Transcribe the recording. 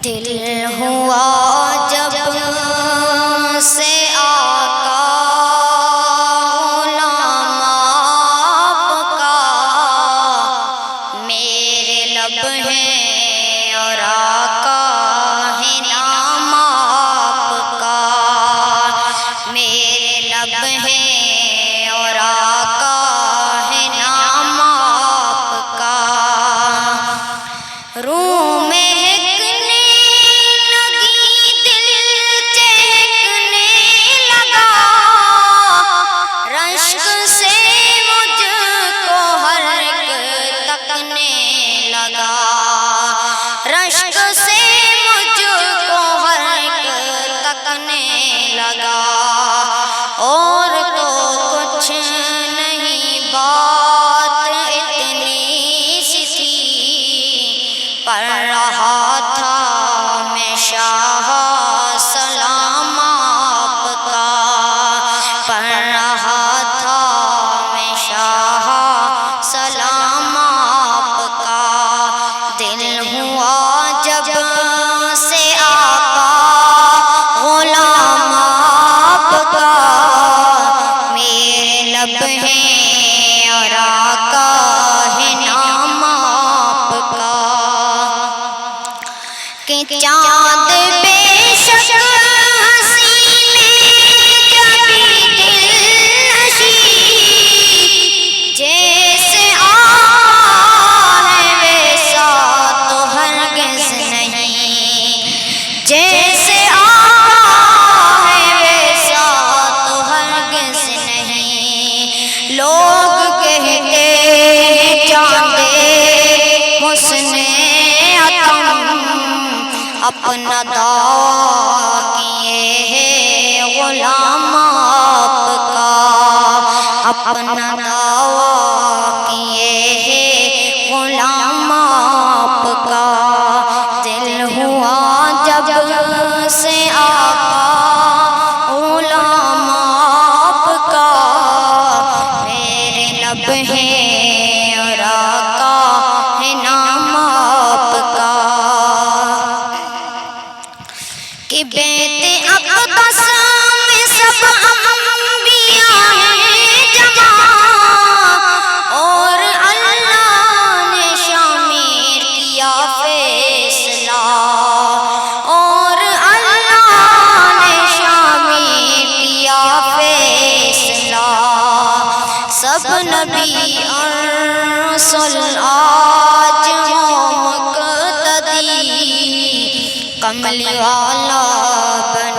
دل ہوا جب سے آقا غلام آپ کا، میرے لب ہیں اور آقا ہے نام آپ کا، میرے لب ہیں اور آقا ہے نام آپ کا۔ روح مہکنے لگی، دل چہکنے لگا، رشک سے مجھ کو ہر ایک تکنے لگا، رشک سے مجھ کو ہر ایک تکنے لگا۔ اور تو کچھ نہیں، بات اتنی سی تھی، پڑھ رہا تھا میں شاہ سلام آپ کا، پڑھ رہا تھا میں شاہ سلام آپ کا۔ دل ہوا جب سے آقا غلام آپ کا، میرے لب ہیں اور آقا ہے نام آپ کا۔ کہ چاند بے شک حسین جبھی دل نشیں، جیسے آقا ہے ویسا تو ہرگز نہیں، جیسے آقا ہے ویسا تو ہرگز نہیں۔ لوگ کہتے ہیں چاند حسن عتم، اپنا دعویٰ کیے ہیں غلام آپ کا، اپنا دعویٰ کیے ہیں غلام آپ کا۔ دل ہوا جب سے آقا غلام آپ کا، میرے لب ہیں اور آقا ہے نام آپ کا۔ کہ بیت اقدس میں سب انبیاء ہیں جمع، اور اللہ نے شامل کیا فیصلہ، اور اللہ نے شامل کیا فیصلہ۔ سب نبی اور رسول آج ہوں مقتدی، کملی والا بن